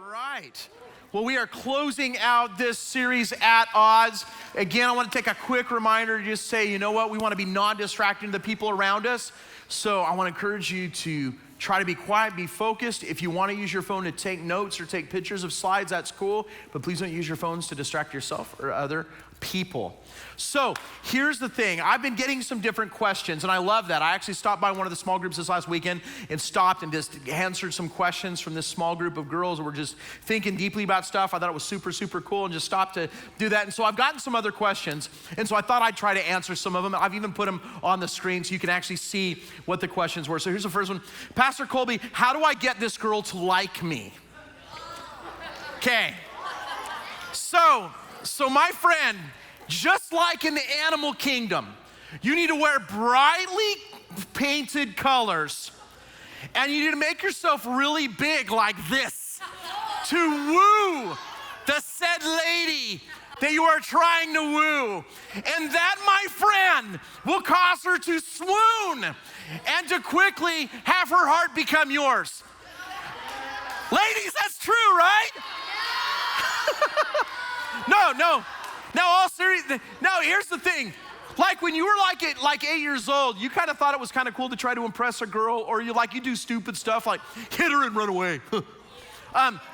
right. Well, we are closing out this series at odds. Again, I want to take a quick reminder to just say, you know what? We want to be non-distracting to the people around us. So I want to encourage you to try to be quiet, be focused. If you want to use your phone to take notes or take pictures of slides, that's cool. But please don't use your phones to distract yourself or other people. So here's the thing. I've been getting some different questions, and I love that. I actually stopped by one of the small groups this last weekend and stopped and just answered some questions from this small group of girls who were just thinking deeply about stuff. I thought it was super, super cool, and just stopped to do that. And so I've gotten some other questions, and so I thought I'd try to answer some of them. I've even put them on the screen so you can actually see what the questions were. So here's the first one. Pastor Colby, how do I get this girl to like me? Okay. So my friend, just like in the animal kingdom, you need to wear brightly painted colors, and you need to make yourself really big like this to woo the said lady that you are trying to woo. And that, my friend, will cause her to swoon and to quickly have her heart become yours. Ladies, that's true, right? No. Now, all serious. Now, here's the thing. Like when you were like 8 years old, you kind of thought it was kind of cool to try to impress a girl, or you do stupid stuff like hit her and run away. But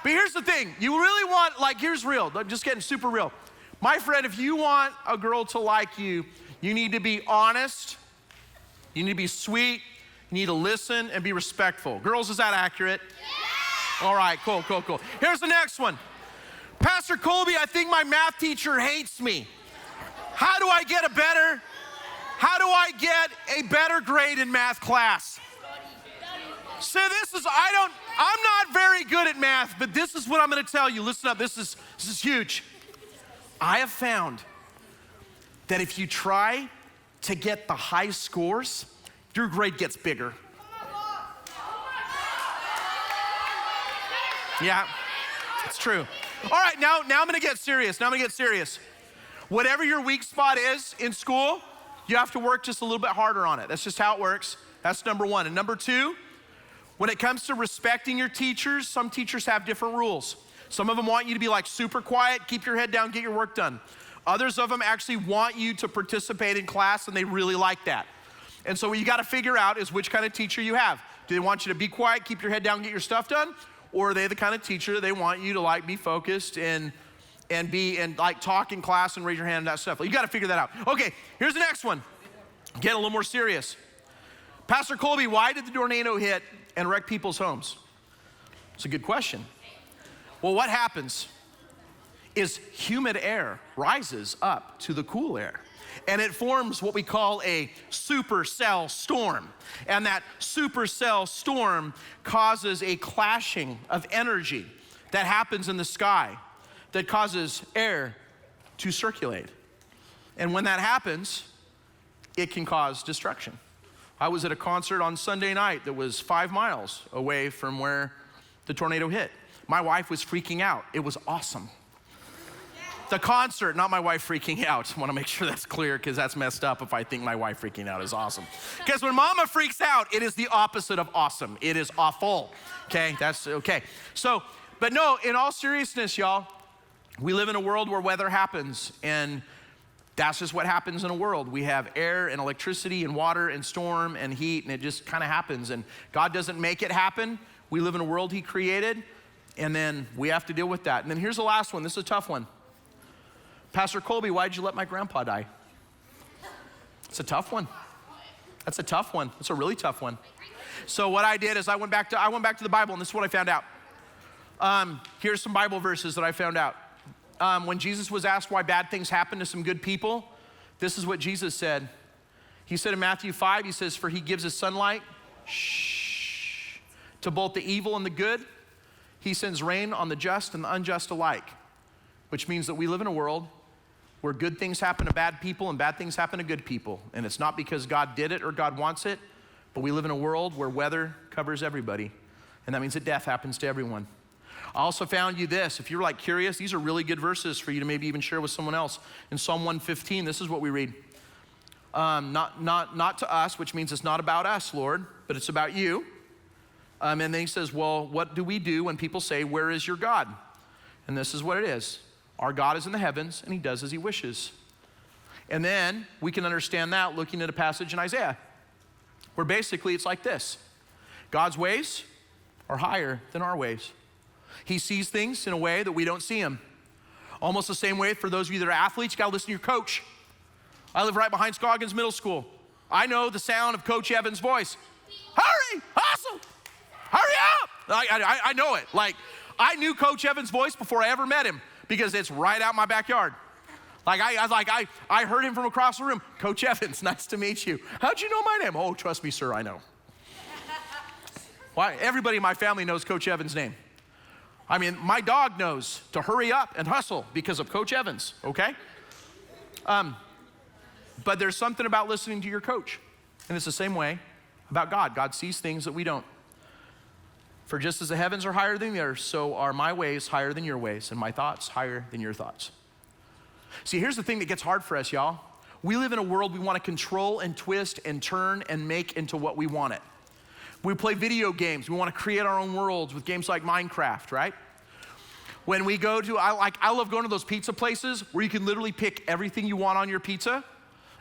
here's the thing. You really want, here's real. Just getting super real. My friend, if you want a girl to like you, you need to be honest. You need to be sweet. You need to listen and be respectful. Girls, is that accurate? Yeah. All right, cool. Here's the next one. Pastor Colby, I think my math teacher hates me. How do I get a better grade in math class? So I'm not very good at math, but this is what I'm gonna tell you. Listen up, this is huge. I have found that if you try to get the high scores, your grade gets bigger. Yeah, it's true. All right, now I'm gonna get serious. Whatever your weak spot is in school, you have to work just a little bit harder on it. That's just how it works. That's number one. And number two, when it comes to respecting your teachers, some teachers have different rules. Some of them want you to be super quiet, keep your head down, get your work done. Others of them actually want you to participate in class, and they really like that. And so what you gotta figure out is which kind of teacher you have. Do they want you to be quiet, keep your head down, get your stuff done? Or are they the kind of teacher they want you to be focused and talk in class and raise your hand and that stuff? You gotta figure that out. Okay, here's the next one. Get a little more serious. Pastor Colby, why did the tornado hit and wreck people's homes? It's a good question. Well, what happens is humid air rises up to the cool air, and it forms what we call a supercell storm. And that supercell storm causes a clashing of energy that happens in the sky that causes air to circulate. And when that happens, it can cause destruction. I was at a concert on Sunday night that was 5 miles away from where the tornado hit. My wife was freaking out. It was awesome. The concert, not my wife freaking out. I want to make sure that's clear, because that's messed up if I think my wife freaking out is awesome. Because when mama freaks out, it is the opposite of awesome. It is awful. Okay, that's okay. So, but no, in all seriousness, y'all, we live in a world where weather happens, and that's just what happens in a world. We have air and electricity and water and storm and heat, and it just kind of happens. And God doesn't make it happen. We live in a world He created, and then we have to deal with that. And then here's the last one. This is a tough one. Pastor Colby, why'd you let my grandpa die? It's a tough one. That's a tough one. It's a really tough one. So what I did is I went back to the Bible, and this is what I found out. Here's some Bible verses that I found out. When Jesus was asked why bad things happen to some good people, this is what Jesus said. He said in Matthew 5, he says, for He gives His sunlight to both the evil and the good. He sends rain on the just and the unjust alike, which means that we live in a world where good things happen to bad people and bad things happen to good people. And it's not because God did it or God wants it, but we live in a world where weather covers everybody. And that means that death happens to everyone. I also found you this. If you're curious, these are really good verses for you to maybe even share with someone else. In Psalm 115, this is what we read. Not to us, which means it's not about us, Lord, but it's about you. And then he says, well, what do we do when people say, where is your God? And this is what it is. Our God is in the heavens, and he does as he wishes. And then we can understand that looking at a passage in Isaiah, where basically it's like this. God's ways are higher than our ways. He sees things in a way that we don't see them. Almost the same way for those of you that are athletes, you gotta listen to your coach. I live right behind Scoggins Middle School. I know the sound of Coach Evans' voice. Hurry, hustle, hurry up. I know it. Like, I knew Coach Evans' voice before I ever met him because it's right out my backyard. Like, I heard him from across the room. Coach Evans, nice to meet you. How'd you know my name? Oh, trust me, sir, I know. Why? Everybody in my family knows Coach Evans' name. I mean, my dog knows to hurry up and hustle because of Coach Evans, okay? But there's something about listening to your coach. And it's the same way about God. God sees things that we don't. For just as the heavens are higher than the earth, so are my ways higher than your ways, and my thoughts higher than your thoughts. See, here's the thing that gets hard for us, y'all. We live in a world we want to control and twist and turn and make into what we want it. We play video games. We want to create our own worlds with games like Minecraft, right? When we go to, I love going to those pizza places where you can literally pick everything you want on your pizza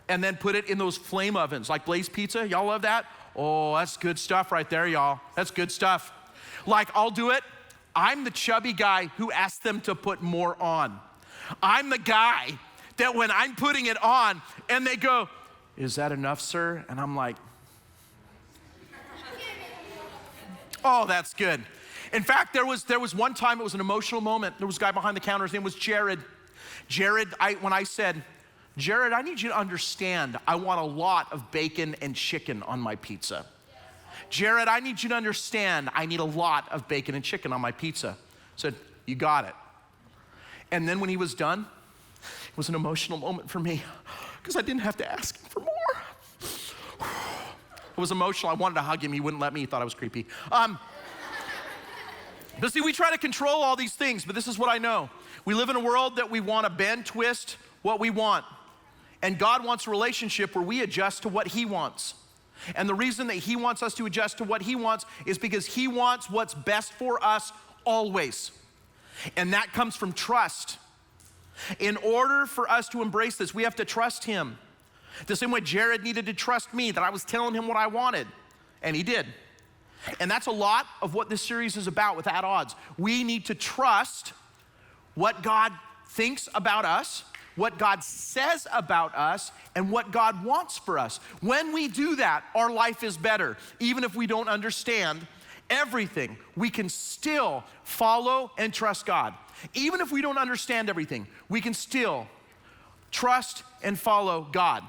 and then put it in those flame ovens, like Blaze Pizza. Y'all love that? Oh, that's good stuff right there, y'all. That's good stuff. Like, I'll do it. I'm the chubby guy who asks them to put more on. I'm the guy that when I'm putting it on and they go, is that enough, sir? And I'm like, oh, that's good. In fact, there was one time, it was an emotional moment. There was a guy behind the counter, his name was Jared. Jared, when I said, Jared, I need you to understand, I want a lot of bacon and chicken on my pizza. Jared, I need you to understand, I need a lot of bacon and chicken on my pizza. I said, you got it. And then when he was done, it was an emotional moment for me because I didn't have to ask him for more. It was emotional. I wanted to hug him. He wouldn't let me. He thought I was creepy. But see, we try to control all these things, but this is what I know. We live in a world that we want to bend, twist what we want. And God wants a relationship where we adjust to what he wants. And the reason that he wants us to adjust to what he wants is because he wants what's best for us always. And that comes from trust. In order for us to embrace this, we have to trust him. The same way Jared needed to trust me, that I was telling him what I wanted, and he did. And that's a lot of what this series is about with At Odds. We need to trust what God thinks about us, what God says about us, and what God wants for us. When we do that, our life is better. Even if we don't understand everything, we can still follow and trust God. Even if we don't understand everything, we can still trust and follow God.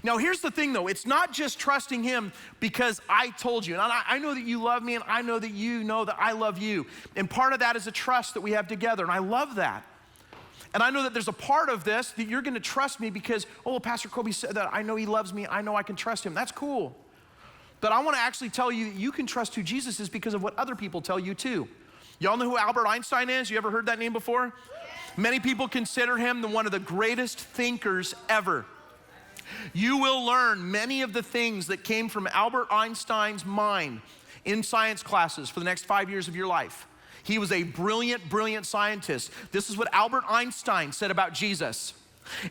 Now, here's the thing, though. It's not just trusting him because I told you. And I know that you love me, and I know that you know that I love you. And part of that is a trust that we have together, and I love that. And I know that there's a part of this that you're going to trust me because, oh, Pastor Kobe said that. I know he loves me. I know I can trust him. That's cool. But I want to actually tell you that you can trust who Jesus is because of what other people tell you, too. Y'all know who Albert Einstein is? You ever heard that name before? Many people consider him one of the greatest thinkers ever. You will learn many of the things that came from Albert Einstein's mind in science classes for the next 5 years of your life. He was a brilliant, brilliant scientist. This is what Albert Einstein said about Jesus.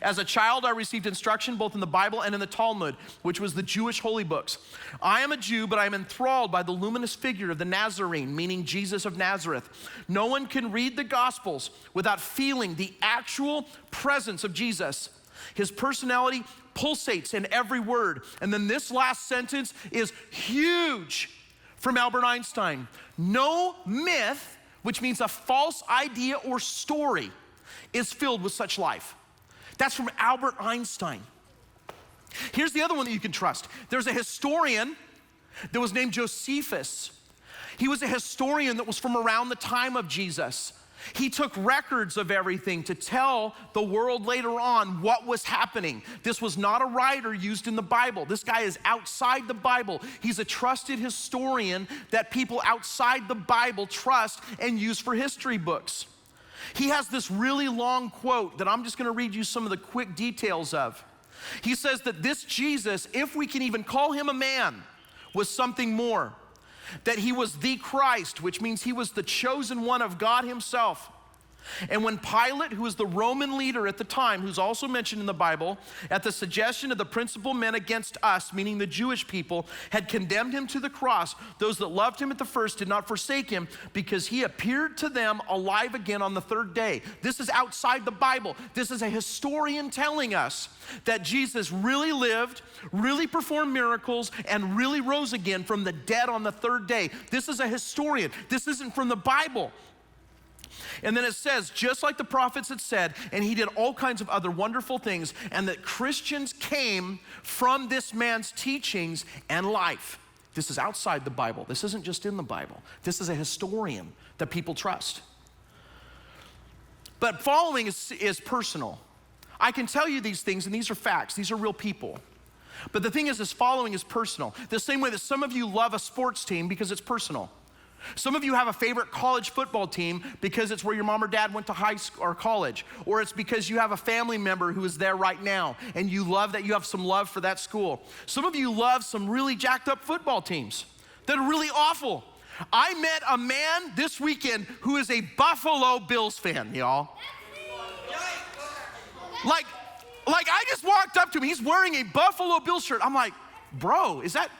As a child, I received instruction both in the Bible and in the Talmud, which was the Jewish holy books. I am a Jew, but I am enthralled by the luminous figure of the Nazarene, meaning Jesus of Nazareth. No one can read the Gospels without feeling the actual presence of Jesus. His personality pulsates in every word. And then this last sentence is huge from Albert Einstein. No myth, which means a false idea or story, is filled with such life. That's from Albert Einstein. Here's the other one that you can trust. There's a historian that was named Josephus. He was a historian that was from around the time of Jesus. He took records of everything to tell the world later on what was happening. This was not a writer used in the Bible. This guy is outside the Bible. He's a trusted historian that people outside the Bible trust and use for history books. He has this really long quote that I'm just gonna read you some of the quick details of. He says that this Jesus, if we can even call him a man, was something more. that he was the Christ, which means he was the chosen one of God himself. And when Pilate, who was the Roman leader at the time, who's also mentioned in the Bible, at the suggestion of the principal men against us, meaning the Jewish people, had condemned him to the cross, those that loved him at the first did not forsake him, because he appeared to them alive again on the third day. This is outside the Bible. This is a historian telling us that Jesus really lived, really performed miracles, and really rose again from the dead on the third day. This is a historian. This isn't from the Bible. And then it says, just like the prophets had said, and he did all kinds of other wonderful things, and that Christians came from this man's teachings and life. This is outside the Bible. This isn't just in the Bible. This is a historian that people trust. But following is personal. I can tell you these things, and these are facts. These are real people. But the thing is following is personal. The same way that some of you love a sports team because it's personal. Some of you have a favorite college football team because it's where your mom or dad went to high school or college, or it's because you have a family member who is there right now and you love that, you have some love for that school. Some of you love some really jacked up football teams that are really awful. I met a man this weekend who is a Buffalo Bills fan, y'all. Like I just walked up to him, he's wearing a Buffalo Bills shirt. I'm like, bro, is that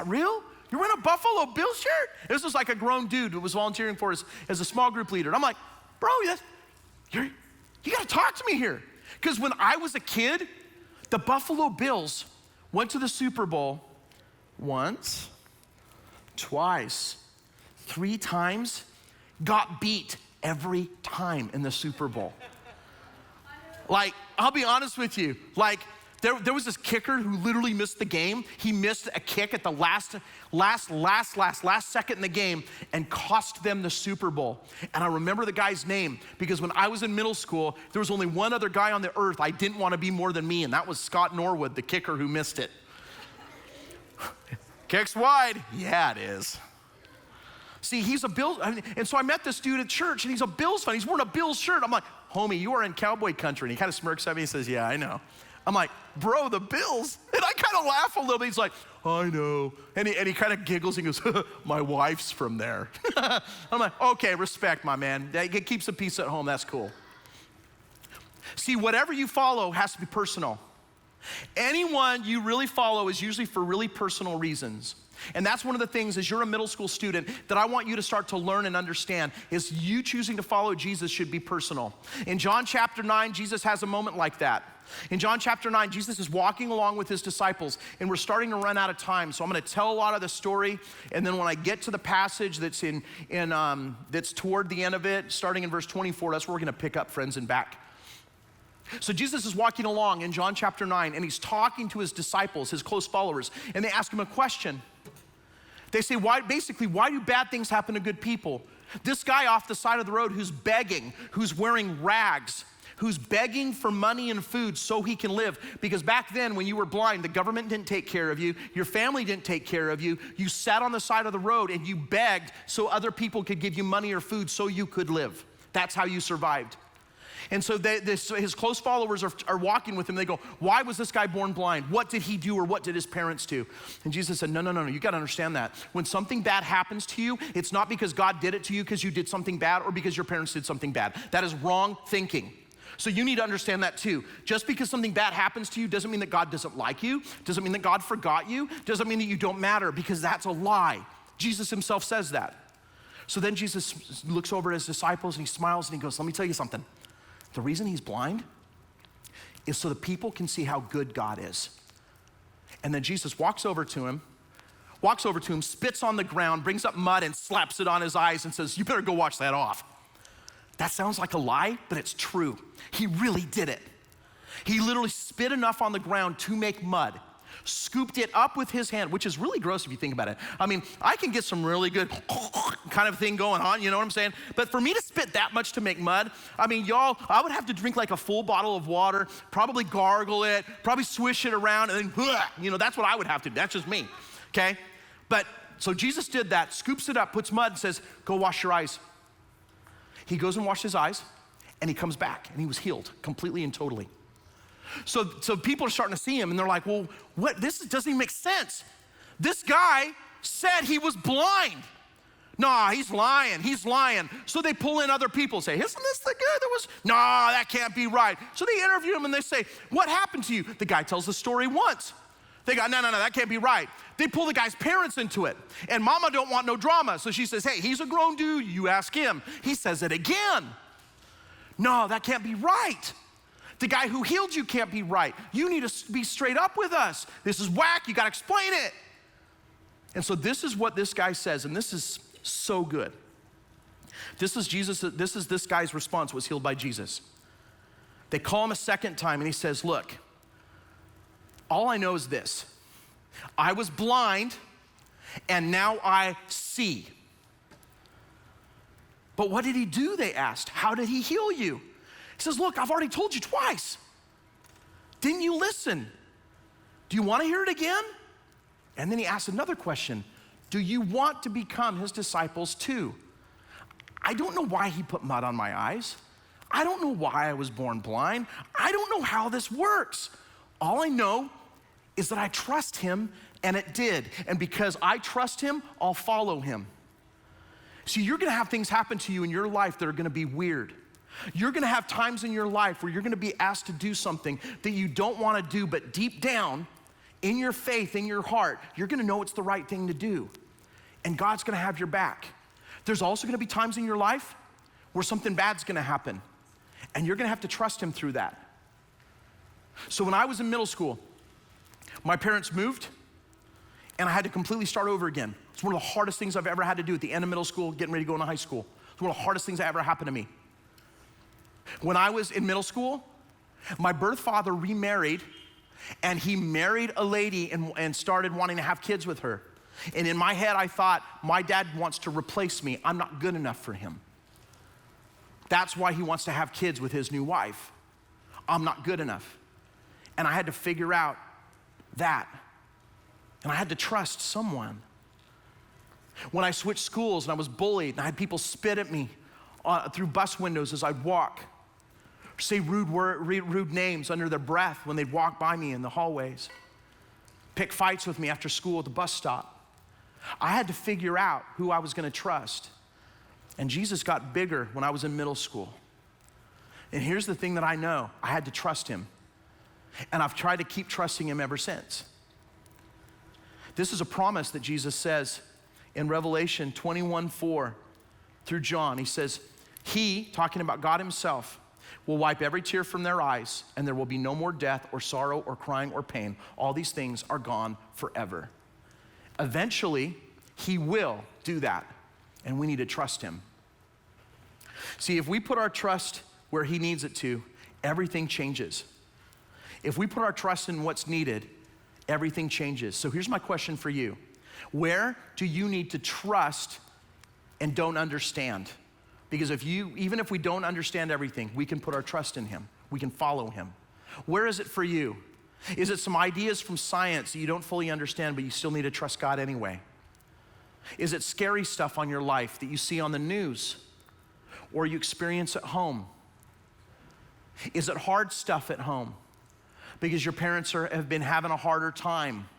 real? You're wearing a Buffalo Bills shirt? This was like a grown dude who was volunteering for us as a small group leader. And I'm like, bro, you gotta talk to me here. Because when I was a kid, the Buffalo Bills went to the Super Bowl once, twice, 3 times, got beat every time in the Super Bowl. Like, I'll be honest with you, like, there was this kicker who literally missed the game. He missed a kick at the last second in the game and cost them the Super Bowl. And I remember the guy's name because when I was in middle school, there was only one other guy on the earth I didn't want to be more than me, and that was Scott Norwood, the kicker who missed it. Kicks wide. Yeah, it is. See, he's a Bills, and so I met this dude at church, and he's a Bills fan. He's wearing a Bills shirt. I'm like, homie, you are in cowboy country. And he kind of smirks at me and says, yeah, I know. I'm like, bro, the Bills? And I kind of laugh a little bit. He's like, I know. And he kind of giggles and goes, my wife's from there. I'm like, okay, respect, my man. It keeps the peace at home. That's cool. See, whatever you follow has to be personal. Anyone you really follow is usually for really personal reasons. And that's one of the things as you're a middle school student that I want you to start to learn and understand is you choosing to follow Jesus should be personal. In John chapter 9, Jesus has a moment like that. In John chapter 9, Jesus is walking along with his disciples, and we're starting to run out of time. So I'm going to tell a lot of the story, and then when I get to the passage that's that's toward the end of it, starting in verse 24, that's where we're going to pick up, friends, and back. So Jesus is walking along in John chapter 9, and he's talking to his disciples, his close followers, and they ask him a question. They say, why do bad things happen to good people? This guy off the side of the road who's begging, who's wearing rags, who's begging for money and food so he can live. Because back then when you were blind, the government didn't take care of you, your family didn't take care of you, you sat on the side of the road and you begged so other people could give you money or food so you could live. That's how you survived. And so his close followers are walking with him. They go, why was this guy born blind? What did he do or what did his parents do? And Jesus said, no, you gotta understand that. When something bad happens to you, it's not because God did it to you because you did something bad or because your parents did something bad. That is wrong thinking. So you need to understand that too. Just because something bad happens to you doesn't mean that God doesn't like you, doesn't mean that God forgot you, doesn't mean that you don't matter, because that's a lie. Jesus himself says that. So then Jesus looks over at his disciples and he smiles and he goes, let me tell you something. The reason he's blind is so that people can see how good God is. And then Jesus walks over to him, spits on the ground, brings up mud and slaps it on his eyes and says, you better go wash that off. That sounds like a lie, but it's true. He really did it. He literally spit enough on the ground to make mud, scooped it up with his hand, which is really gross if you think about it. I mean, I can get some really good kind of thing going on, you know what I'm saying? But for me to spit that much to make mud, I mean, y'all, I would have to drink like a full bottle of water, probably gargle it, probably swish it around, and then, that's what I would have to do. That's just me, okay? But, so Jesus did that, scoops it up, puts mud, and says, go wash your eyes. He goes and washed his eyes, and he comes back, and he was healed completely and totally. So people are starting to see him, and they're like, well, what? This doesn't even make sense. This guy said he was blind. Nah, he's lying, he's lying. So they pull in other people, say, isn't this the guy that was, nah, that can't be right. So they interview him and they say, what happened to you? The guy tells the story once. They go, no, that can't be right. They pull the guy's parents into it. And mama don't want no drama. So she says, hey, he's a grown dude, you ask him. He says it again. No, that can't be right. The guy who healed you can't be right. You need to be straight up with us. This is whack, you gotta explain it. And so this is what this guy says, and this is so good. This is this guy's response, was healed by Jesus. They call him a second time and he says, look, all I know is this. I was blind and now I see. But what did he do, they asked. How did he heal you? He says, look, I've already told you twice. Didn't you listen? Do you want to hear it again? And then he asked another question. Do you want to become his disciples too? I don't know why he put mud on my eyes. I don't know why I was born blind. I don't know how this works. All I know is that I trust him, and it did. And because I trust him, I'll follow him. See, you're gonna have things happen to you in your life that are gonna be weird. You're gonna have times in your life where you're gonna be asked to do something that you don't wanna do, but deep down, in your faith, in your heart, you're gonna know it's the right thing to do. And God's gonna have your back. There's also gonna be times in your life where something bad's gonna happen, and you're gonna have to trust him through that. So when I was in middle school, my parents moved, and I had to completely start over again. It's one of the hardest things I've ever had to do at the end of middle school, getting ready to go into high school. It's one of the hardest things that ever happened to me. When I was in middle school, my birth father remarried, and he married a lady and started wanting to have kids with her. And in my head, I thought, my dad wants to replace me. I'm not good enough for him. That's why he wants to have kids with his new wife. I'm not good enough. And I had to figure out that. And I had to trust someone. When I switched schools and I was bullied and I had people spit at me through bus windows as I'd walk, or say rude names under their breath when they'd walk by me in the hallways, pick fights with me after school at the bus stop, I had to figure out who I was gonna trust. And Jesus got bigger when I was in middle school. And here's the thing that I know, I had to trust him. And I've tried to keep trusting him ever since. This is a promise that Jesus says in Revelation 21:4 through John. He says, he, talking about God himself, will wipe every tear from their eyes, and there will be no more death or sorrow or crying or pain. All these things are gone forever. Eventually, he will do that, and we need to trust him. See, if we put our trust where he needs it to, everything changes. If we put our trust in what's needed, everything changes. So here's my question for you. Where do you need to trust and don't understand? Because even if we don't understand everything, we can put our trust in him. We can follow him. Where is it for you? Is it some ideas from science that you don't fully understand, but you still need to trust God anyway? Is it scary stuff on your life that you see on the news or you experience at home? Is it hard stuff at home because your parents have been having a harder time,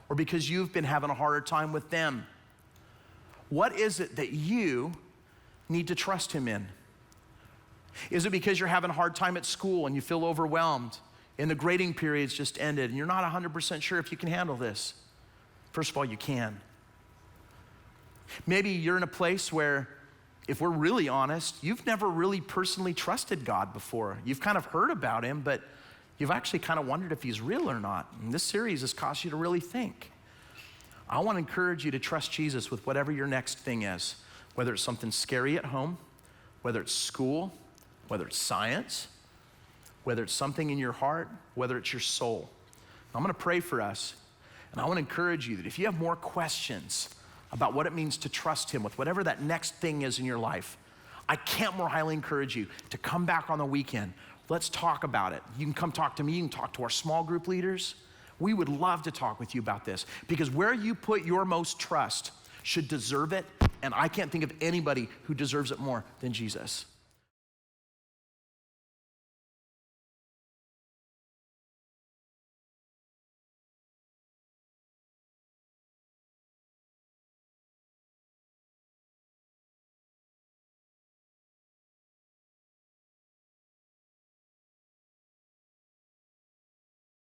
or because you've been having a harder time with them? What is it that you need to trust him in? Is it because you're having a hard time at school and you feel overwhelmed and the grading period's just ended and you're not 100% sure if you can handle this? First of all, you can. Maybe you're in a place where, if we're really honest, you've never really personally trusted God before. You've kind of heard about him, but you've actually kind of wondered if he's real or not. And this series has caused you to really think. I want to encourage you to trust Jesus with whatever your next thing is, whether it's something scary at home, whether it's school, whether it's science, whether it's something in your heart, whether it's your soul. I'm going to pray for us, and I want to encourage you that if you have more questions about what it means to trust him with whatever that next thing is in your life, I can't more highly encourage you to come back on the weekend. Let's talk about it. You can come talk to me, you can talk to our small group leaders. We would love to talk with you about this, because where you put your most trust should deserve it, and I can't think of anybody who deserves it more than Jesus.